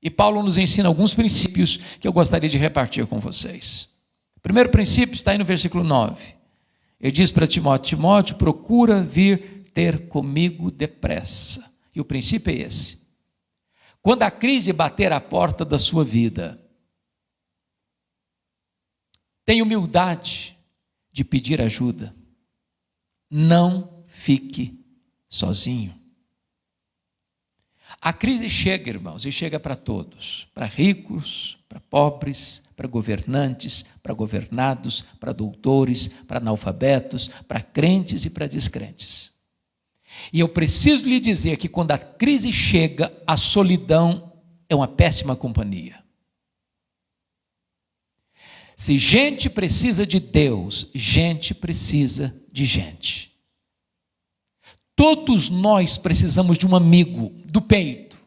E Paulo nos ensina alguns princípios que eu gostaria de repartir com vocês. O primeiro princípio está aí no versículo 9. Ele diz para Timóteo: Timóteo, procura vir ter comigo depressa. E o princípio é esse: quando a crise bater à porta da sua vida, tenha humildade de pedir ajuda. Não fique sozinho. A crise chega, irmãos, e chega para todos, para ricos, para pobres, para governantes, para governados, para doutores, para analfabetos, para crentes e para descrentes. E eu preciso lhe dizer que quando a crise chega, a solidão é uma péssima companhia. Se gente precisa de Deus, gente precisa de gente. Todos nós precisamos de um amigo do peito,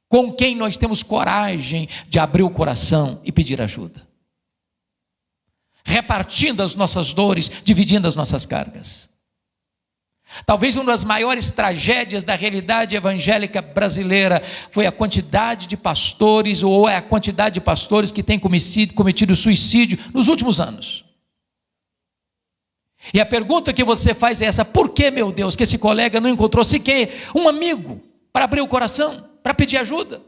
com quem nós temos coragem de abrir o coração e pedir ajuda, repartindo as nossas dores, dividindo as nossas cargas. Talvez uma das maiores tragédias da realidade evangélica brasileira foi a quantidade de pastores, ou é a quantidade de pastores que têm cometido suicídio nos últimos anos. E a pergunta que você faz é essa: por que, meu Deus, que esse colega não encontrou sequer um amigo para abrir o coração, para pedir ajuda?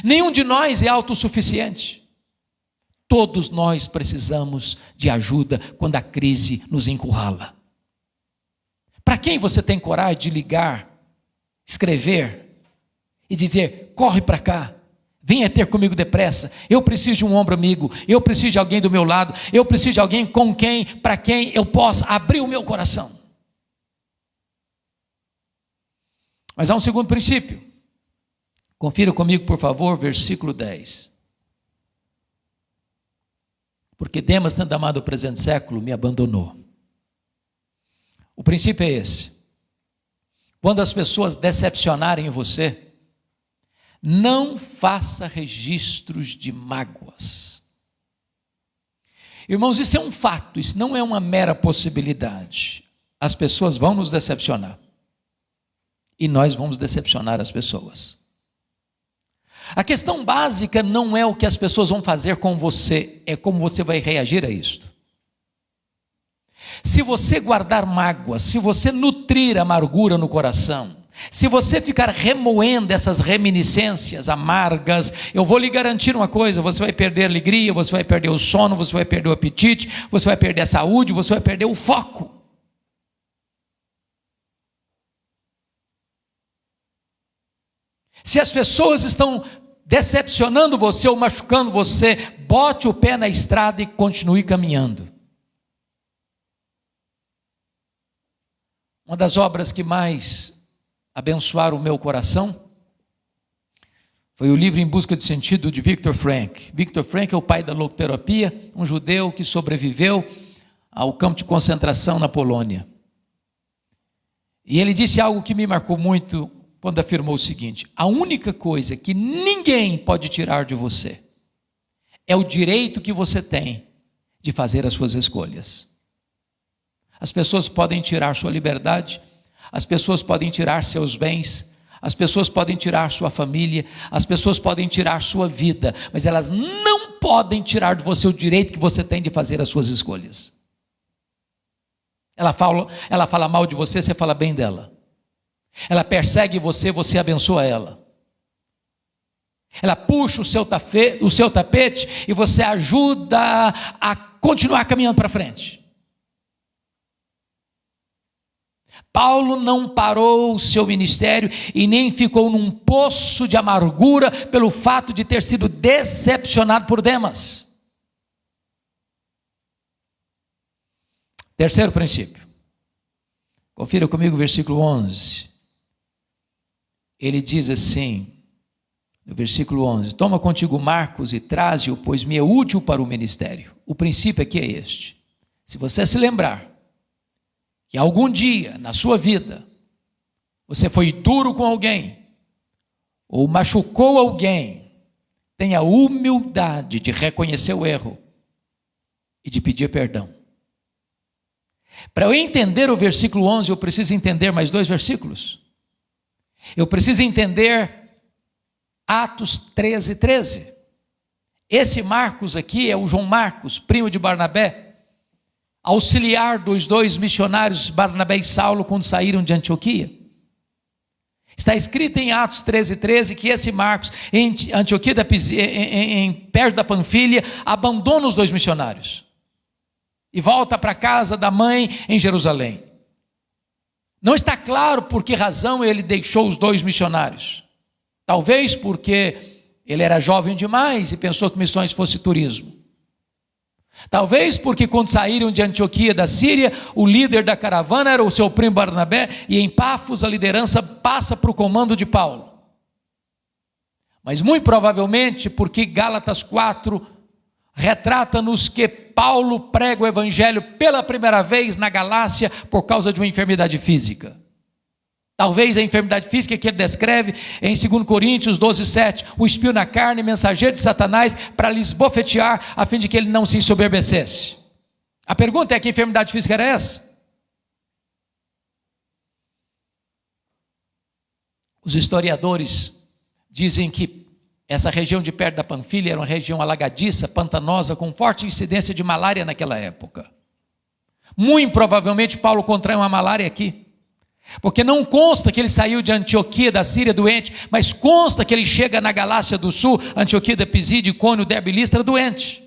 Nenhum de nós é autossuficiente. Todos nós precisamos de ajuda quando a crise nos encurrala. Para quem você tem coragem de ligar, escrever e dizer: corre para cá, venha ter comigo depressa, eu preciso de um ombro amigo, eu preciso de alguém do meu lado, eu preciso de alguém para quem eu possa abrir o meu coração. Mas há um segundo princípio. Confira comigo, por favor, versículo 10. Porque Demas, tendo amado o presente século, me abandonou. O princípio é esse: quando as pessoas decepcionarem você, não faça registros de mágoas. Irmãos, isso é um fato, isso não é uma mera possibilidade. As pessoas vão nos decepcionar, e nós vamos decepcionar as pessoas. A questão básica não é o que as pessoas vão fazer com você, é como você vai reagir a isto. Se você guardar mágoa, se você nutrir amargura no coração, se você ficar remoendo essas reminiscências amargas, eu vou lhe garantir uma coisa: você vai perder a alegria, você vai perder o sono, você vai perder o apetite, você vai perder a saúde, você vai perder o foco. Se as pessoas estão decepcionando você ou machucando você, bote o pé na estrada e continue caminhando. Uma das obras que mais abençoaram o meu coração foi o livro Em Busca de Sentido, de Viktor Frankl. Viktor Frankl é o pai da logoterapia, um judeu que sobreviveu ao campo de concentração na Polônia. E ele disse algo que me marcou muito quando afirmou o seguinte: a única coisa que ninguém pode tirar de você é o direito que você tem de fazer as suas escolhas. As pessoas podem tirar sua liberdade, as pessoas podem tirar seus bens, as pessoas podem tirar sua família, as pessoas podem tirar sua vida, mas elas não podem tirar de você o direito que você tem de fazer as suas escolhas. Ela fala mal de você, você fala bem dela. Ela persegue você, você abençoa ela. Ela puxa o seu tapete e você ajuda a continuar caminhando para frente. Paulo não parou o seu ministério e nem ficou num poço de amargura pelo fato de ter sido decepcionado por Demas. Terceiro princípio. Confira comigo o versículo 11. Ele diz assim, no versículo 11: toma contigo Marcos e traze-o, pois me é útil para o ministério. O princípio aqui é este: se você se lembrar que algum dia na sua vida você foi duro com alguém, ou machucou alguém, tenha a humildade de reconhecer o erro e de pedir perdão. Para eu entender o versículo 11, eu preciso entender mais dois versículos. Eu preciso entender Atos 13:13. Esse Marcos aqui é o João Marcos, primo de Barnabé, auxiliar dos dois missionários Barnabé e Saulo quando saíram de Antioquia. Está escrito em Atos 13:13 que esse Marcos, em Antioquia, perto da Panfilha, abandona os dois missionários e volta para a casa da mãe em Jerusalém. Não está claro por que razão ele deixou os dois missionários. Talvez porque ele era jovem demais e pensou que missões fosse turismo. Talvez porque quando saíram de Antioquia da Síria, o líder da caravana era o seu primo Barnabé, e em Pafos a liderança passa para o comando de Paulo. Mas muito provavelmente porque Gálatas 4 retrata-nos que Paulo prega o evangelho pela primeira vez na Galácia por causa de uma enfermidade física. Talvez a enfermidade física que ele descreve em 2 Coríntios 12:7, o espinho na carne, mensageiro de Satanás, para lhes bofetear, a fim de que ele não se ensoberbecesse. A pergunta é: que enfermidade física era essa? Os historiadores dizem que essa região de perto da Panfilha era uma região alagadiça, pantanosa, com forte incidência de malária naquela época. Muito provavelmente Paulo contraiu uma malária aqui. Porque não consta que ele saiu de Antioquia da Síria doente, mas consta que ele chega na Galácia do Sul, Antioquia da Pisídia, Icônio, Derbe e Listra, doente.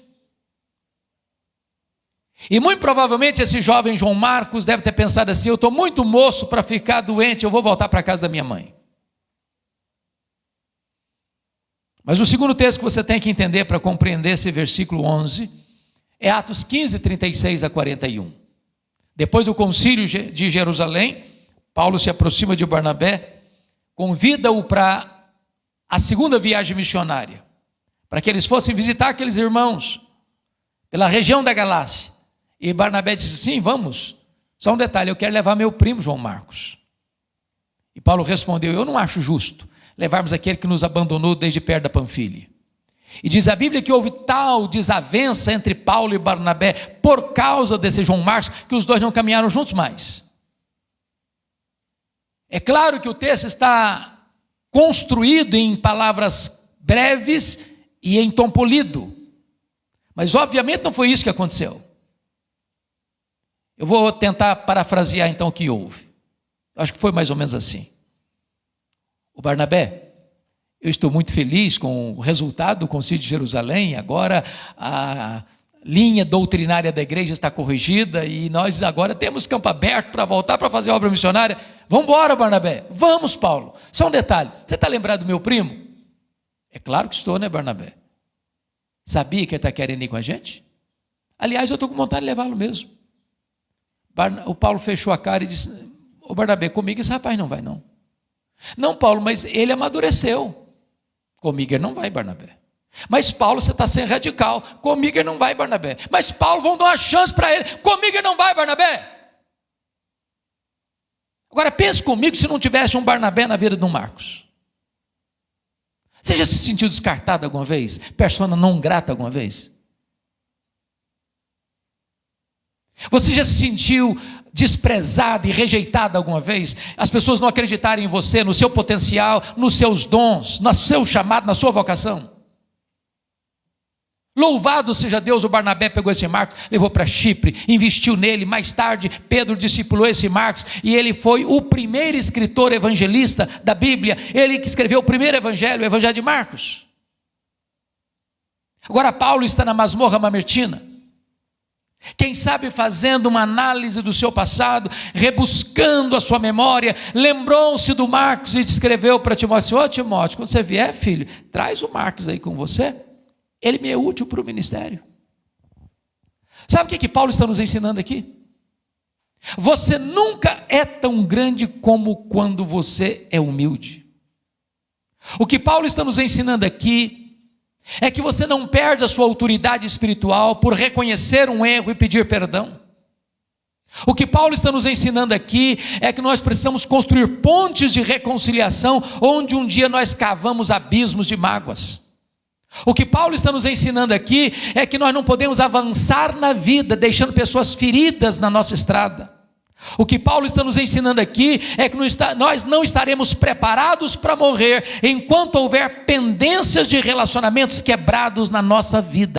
E muito provavelmente esse jovem João Marcos deve ter pensado assim: eu estou muito moço para ficar doente, eu vou voltar para a casa da minha mãe. Mas o segundo texto que você tem que entender para compreender esse versículo 11 é Atos 15:36-41. Depois do concílio de Jerusalém, Paulo se aproxima de Barnabé, convida-o para a segunda viagem missionária, para que eles fossem visitar aqueles irmãos pela região da Galácia. E Barnabé disse: sim, vamos. Só um detalhe: eu quero levar meu primo João Marcos. E Paulo respondeu: eu não acho justo levarmos aquele que nos abandonou desde perto da Panfilha. E diz a Bíblia que houve tal desavença entre Paulo e Barnabé por causa desse João Marcos, que os dois não caminharam juntos mais. É claro que o texto está construído em palavras breves e em tom polido, mas obviamente não foi isso que aconteceu. Eu vou tentar parafrasear então o que houve. Acho que foi mais ou menos assim. O Barnabé: eu estou muito feliz com o resultado do Concílio de Jerusalém, agora a linha doutrinária da igreja está corrigida e nós agora temos campo aberto para voltar para fazer obra missionária. Vamos embora, Barnabé. Vamos, Paulo. Só um detalhe: você está lembrado do meu primo? É claro que estou, né, Barnabé? Sabia que ele está querendo ir com a gente? Aliás, eu estou com vontade de levá-lo mesmo. O Paulo fechou a cara e disse: ô Barnabé, comigo esse rapaz não vai não. Não, Paulo, mas ele amadureceu. Comigo ele não vai, Barnabé. Mas Paulo, você está sendo radical. Comigo ele não vai, Barnabé. Mas Paulo, vão dar uma chance para ele. Comigo ele não vai, Barnabé. Agora pense comigo se não tivesse um Barnabé na vida de um Marcos. Você já se sentiu descartado alguma vez? Persona não grata alguma vez? Você já se sentiu desprezado e rejeitado alguma vez? As pessoas não acreditarem em você, no seu potencial, nos seus dons, no seu chamado, na sua vocação? Louvado seja Deus, o Barnabé pegou esse Marcos, levou para Chipre, investiu nele. Mais tarde Pedro discipulou esse Marcos e ele foi o primeiro escritor evangelista da Bíblia. Ele que escreveu o primeiro evangelho, o evangelho de Marcos. Agora Paulo está na masmorra mamertina, quem sabe fazendo uma análise do seu passado, rebuscando a sua memória, lembrou-se do Marcos e escreveu para Timóteo: ô Timóteo, quando você vier, filho, traz o Marcos aí com você, ele me é útil para o ministério. Sabe o que Paulo está nos ensinando aqui? Você nunca é tão grande como quando você é humilde. O que Paulo está nos ensinando aqui é que você não perde a sua autoridade espiritual por reconhecer um erro e pedir perdão. O que Paulo está nos ensinando aqui é que nós precisamos construir pontes de reconciliação onde um dia nós cavamos abismos de mágoas. O que Paulo está nos ensinando aqui é que nós não podemos avançar na vida deixando pessoas feridas na nossa estrada. O que Paulo está nos ensinando aqui é que nós não estaremos preparados para morrer enquanto houver pendências de relacionamentos quebrados na nossa vida.